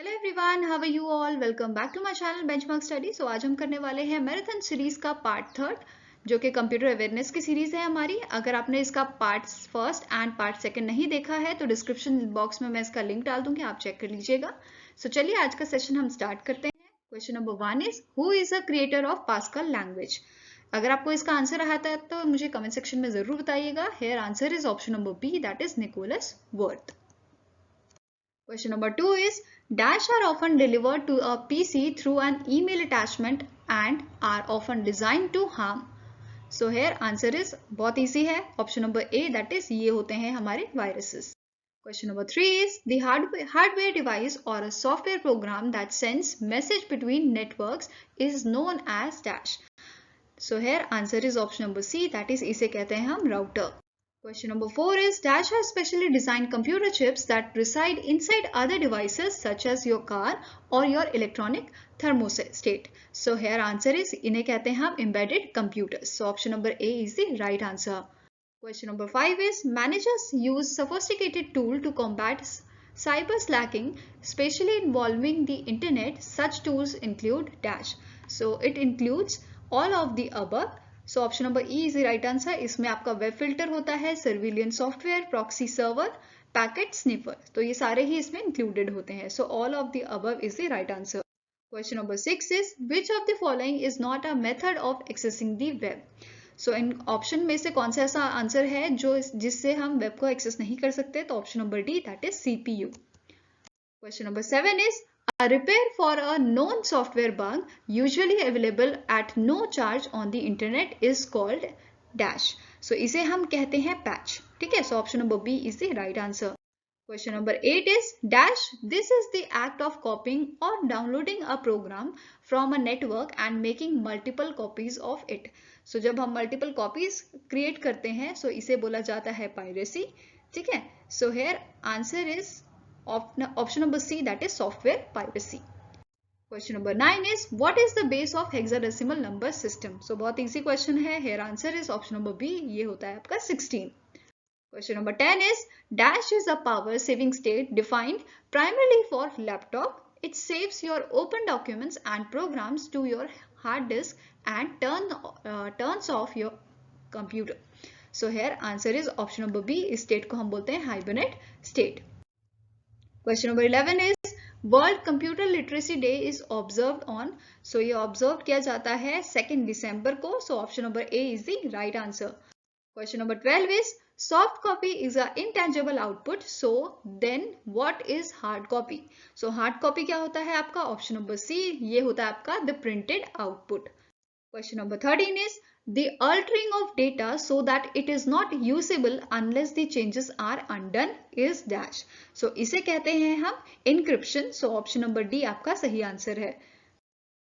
Hello everyone, how are you all. Welcome back to my channel benchmark study. So आज हम करने वाले हैं मैराथन सीरीज का पार्ट थर्ड, जो कि कंप्यूटर अवेयरनेस की सीरीज है हमारी। अगर आपने इसका part first and part second नहीं देखा है तो डिस्क्रिप्शन बॉक्स में मैं इसका लिंक डाल दूंगी, आप चेक कर लीजिएगा। सो चलिए आज का सेशन हम स्टार्ट करते हैं। Question number 1 is who is the creator of pascal language. अगर आपको इसका आंसर आता है तो मुझे कमेंट सेक्शन में जरूर बताइएगा। Here answer is option number B, that is Niklaus Wirth. Question number 2 is dash are often delivered to a PC through an email attachment and are often designed to harm. So here answer is बहुत easy है, option number A, that is ये होते हैं हमारे viruses. Question number 3 is the hardware device or a software program that sends message between networks is known as dash. So here answer is option number C, that is इसे कहते हैं हम router. Question number 4 is dash has specially designed computer chips that reside inside other devices such as your car or your electronic thermostat. So here answer is इन्हें कहते हैं हम embedded computers. So option number A is the right answer. Question number 5 is managers use sophisticated tool to combat cyber slacking, especially involving the internet. Such tools include dash. So it includes all of the above. So option number E is the right answer. इसमें आपका web filter होता है, surveillance software, proxy server, packet sniffer, तो ये सारे ही इसमें included होते हैं। So all of the above is the right answer. Question number 6 is which of the following is not a method of accessing the web. So in option में से कौन सा ऐसा आंसर है जो जिससे हम वेब को एक्सेस नहीं कर सकते, तो option number D, that is CPU। Question number 7 is a repair for a known software bug usually available at no charge on the internet is called dash. So इसे हम कहते हैं patch, ठीक है। So option number B is the right answer. Question number 8 is dash. This is the act of copying or downloading a program from a network and making multiple copies of it. So जब हम multiple copies create करते हैं, so इसे बोला जाता है piracy, ठीक है। So here answer is option number C, that is software piracy. Question number 9 is what is the base of hexadecimal number system. So बहुत easy question है। Here answer is option number B, ये होता है आपका 16. Question number 10 is dash is a power saving state defined primarily for laptop. It saves your open documents and programs to your hard disk and turns off your computer. So here answer is option number B, इस state को हम बोलते हैं hibernate state. Question number 11 is World Computer Literacy Day is observed on. So ये observed किया जाता है 2 दिसंबर को. So option number A is the right answer. Question number 12 is soft copy is a intangible output. So then what is hard copy? So hard copy क्या होता है आपका? Option number C, ये होता है आपका the printed output. Question number 13 is the altering of data so that it is not usable unless the changes are undone is dash. So इसे कहते हैं हम encryption. So option number D आपका सही आंसर है.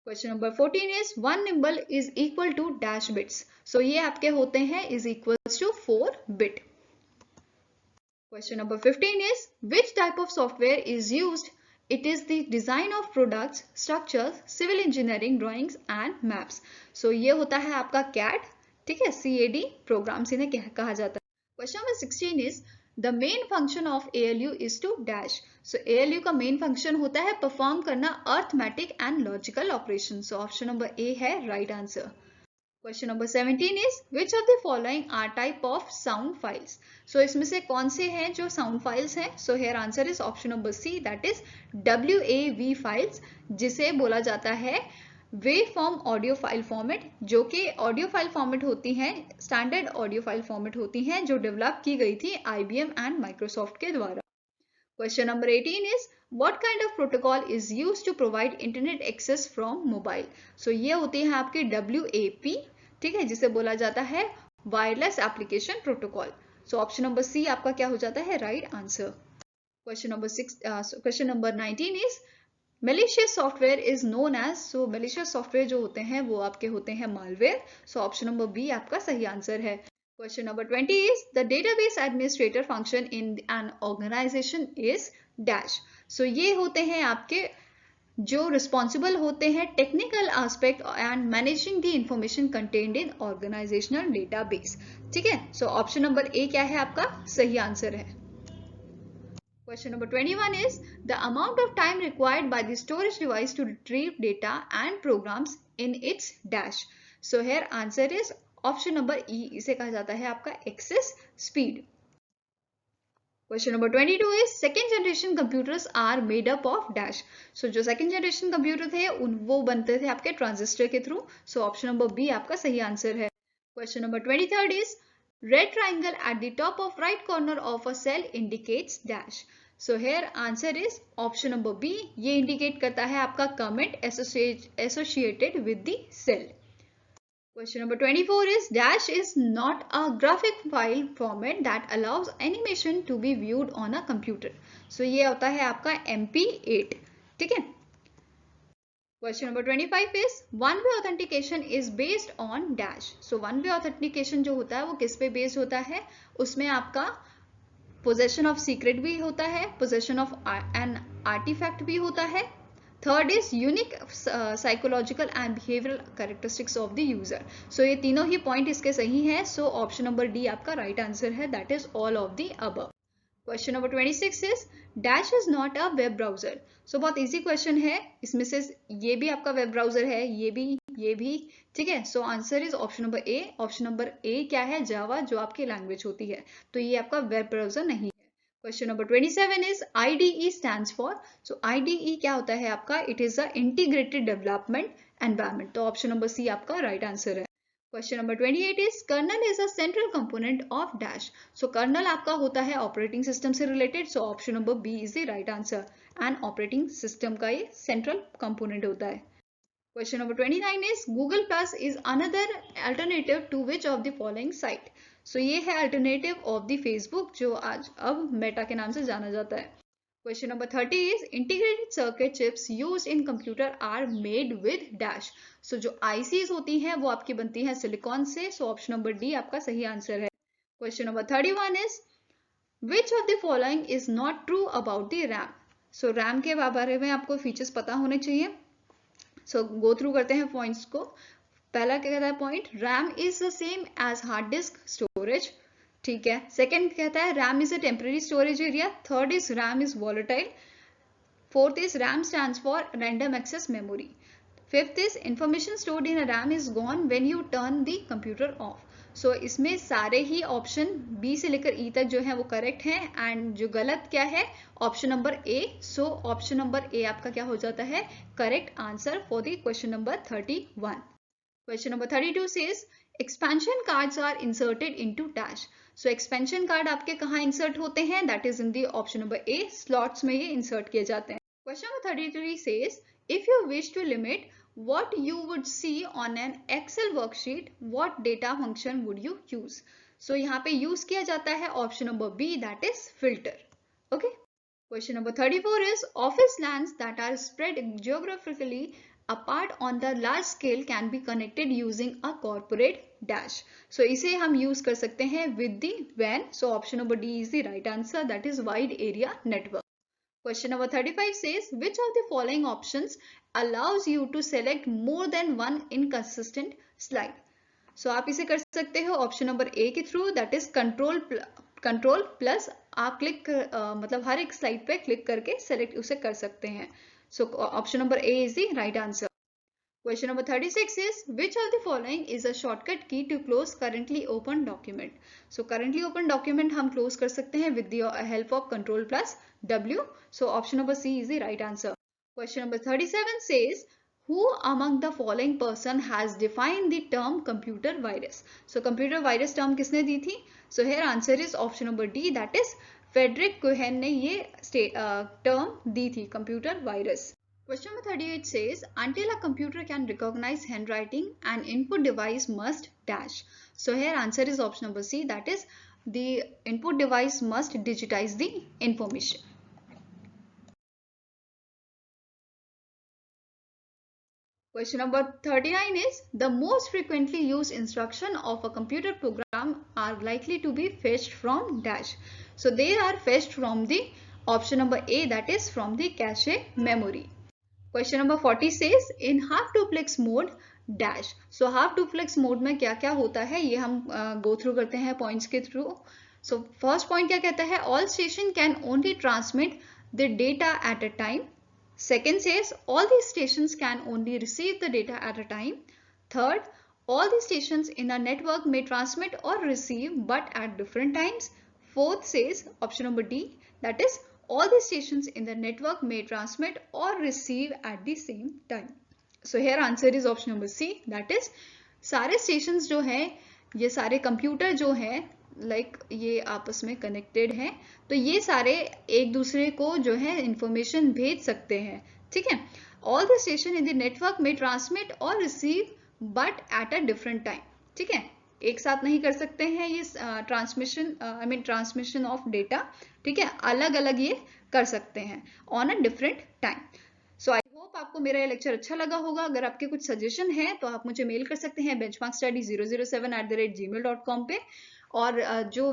Question number 14 is 1 nimble is equal to dash bits. So ये आपके होते हैं is equals to 4 bit. Question number 15 is which type of software is used? It is the design of products, structures, civil engineering drawings and maps. So ये होता है आपका CAD, ठीक है, CAD programs इन्हें कहा जाता है. Question number 16 is the main function of ALU is to dash. So ALU का main function होता है perform करना arithmetic and logical operations. So option number A है right answer. Question number 17 is which of the following are type of sound files. So इसमें से कौन से हैं जो sound files हैं? So here answer is option number C, that is WAV files, जिसे बोला जाता है waveform audio file format, जो कि ऑडियो फाइल फॉर्मेट होती हैं, स्टैंडर्ड ऑडियो फाइल फॉर्मेट होती हैं जो डेवलप की गई थी IBM एंड माइक्रोसॉफ्ट के द्वारा. Question number 18 is what kind of protocol is used to provide internet access from mobile. So ये होती है आपकी WAP, ठीक है, जिसे बोला जाता है wireless application protocol. So option number C आपका क्या हो जाता है? right answer. Question number 19 is malicious software is known as. So malicious software जो होते हैं वो आपके होते हैं malware. So option number B आपका सही आंसर है. Question number 20 is the database administrator function in an organization is dash. So ये होते हैं आपके जो रिस्पॉन्सिबल होते हैं technical aspect and managing the information contained in organisational database, ठीक है. सो ऑप्शन नंबर ए क्या है आपका? सही आंसर है. Question number 21 is the amount of time required by the storage device to retrieve data and programs in its dash. So here answer is option number E. इसे कहा जाता है आपका access speed. Question number 22 is second generation computers are made up of dash. So जो second generation computer थे वो बनते थे आपके ट्रांजिस्टर के through. So option number B आपका सही आंसर है. Question number 23 is red triangle at the top of right corner of a cell indicates dash. So here answer is option number B. ये indicate करता है आपका comment associated with the cell. Question number 24 is dash is not a graphic file format that allows animation to be viewed on a computer. So ये होता है आपका MP8. ठीक है. Question number 25 is one-way authentication is based on dash. So one-way authentication जो होता है वो किस पे based होता है? उसमें आपका possession of secret भी होता है, possession of an artifact भी होता है. Third is unique psychological and behavioral characteristics of the user. So ये तीनों ही point इसके सही हैं. So option number D आपका right answer है. That is all of the above. Question number 26 is dash is not a web browser. So बहुत easy question है. इसमें से ये भी आपका web browser है, ये भी, ठीक है. So answer is option number A. Option number A क्या है? Java, जो आपकी language होती है. तो ये आपका web browser नहीं है. Question number 27 is IDE stands for. So IDE क्या होता है आपका? It is a integrated development environment. तो option number C आपका right answer है. Question number 28 is kernel is a central component of dash. So kernel आपका होता है operating system से related. So option number B is the right answer. And operating system का ये central component होता है. Question number 29 is Google Plus is another alternative to which of the following site. So ये है alternative of the Facebook जो आज अब Meta के नाम से जाना जाता है. Question number 30 is integrated circuit chips used in computer are made with dash. So जो ICs होती हैं वो आपकी बनती हैं सिलिकॉन से. So option number D आपका सही आंसर है. Question number 31 is which of the following is not true about the RAM. So RAM के बारे में आपको फीचर्स पता होने चाहिए. So go through करते हैं पॉइंट्स को. पहला क्या कहता है point? RAM is the same as hard disk storage. ठीक है. सेकेंड कहता है RAM is a temporary storage area. Third is RAM is volatile. Fourth is RAM stands for random access memory. Fifth is information stored in a RAM is gone when you turn the computer off. So इसमें सारे ही option B से लेकर ई तक जो है वो correct हैं. And जो गलत क्या है? Option number A. So option number A आपका क्या हो जाता है? Correct answer for the question number 31. Question number 32 says expansion cards are inserted into dash. So expansion card आपके कहाँ insert होते हैं? That is in the option number A. Slots में ये insert किए जाते हैं. Question number 33 says if you wish to limit what you would see on an Excel worksheet, what data function would you use? So यहाँ पे use किया जाता है option number B, that is filter. Okay. Question number 34 is office LANs that are spread geographically apart on the large scale can be connected using a corporate dash. So इसे हम use कर सकते हैं with the WAN. So option number D is the right answer, that is wide area network. Question number 35 says which of the following options allows you to select more than one inconsistent slide. So आप इसे कर सकते हो option number A के through, that is control plus आप click मतलब हर एक slide पे क्लिक करके सेलेक्ट उसे कर सकते हैं. So option number A is the right answer. Question number 36 is which of the following is a shortcut key to close currently open document. So currently open document हम close कर सकते हैं with the help of control plus W. So option number C is the right answer. Question number 37 says who among the following person has defined the term computer virus. So computer virus term किसने दी थी? So here answer is option number D, that is Frederick Cohen ने ये term दी थी computer virus. Question number 38 says until a computer can recognize handwriting, an input device must dash. So here answer is option number C, that is the input device must digitize the information. Question number 39 is the most frequently used instruction of a computer program are likely to be fetched from dash. So they are fetched from the option number A, that is from the cache memory. Question number 40 says in half duplex mode dash. So half duplex mode में क्या क्या होता है ये हम go through करते हैं points के through. सो फर्स्ट पॉइंट क्या कहता है, all station can only transmit the data at a time. Second says all these stations can only receive the data at a time. Third, all the stations in a network may transmit or receive but at different times. Fourth says option number D, that is all the stations in the network may transmit or receive at the same time. So here answer is option number C, that is सारे stations जो है, ये सारे computer जो है like ये आपस में कनेक्टेड है, तो ये सारे एक दूसरे को जो है इंफॉर्मेशन भेज सकते हैं. ठीक है. All the station in the network में ट्रांसमिट और receive but at a different time. ठीक है, एक साथ नहीं कर सकते हैं ये transmission, I mean transmission of data. ठीक है, अलग अलग ये कर सकते हैं on a different time. So I hope आपको मेरा ये लेक्चर अच्छा लगा होगा. अगर आपके कुछ सजेशन है तो आप मुझे मेल कर सकते हैं benchmarkstudy007@gmail.com पे. और जो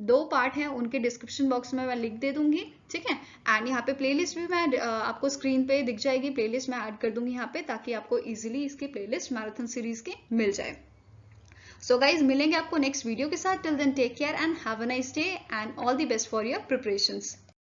2 पार्ट हैं उनके डिस्क्रिप्शन बॉक्स में मैं लिंक दे दूंगी. ठीक है. एंड यहाँ पे प्लेलिस्ट भी मैं आपको स्क्रीन पे दिख जाएगी, प्लेलिस्ट मैं ऐड कर दूंगी यहाँ पे, ताकि आपको इजीली इसकी प्लेलिस्ट मैराथन सीरीज की मिल जाए. सो गाइज, मिलेंगे आपको नेक्स्ट वीडियो के साथ. Till then take care and have a nice day and all the best for your preparations.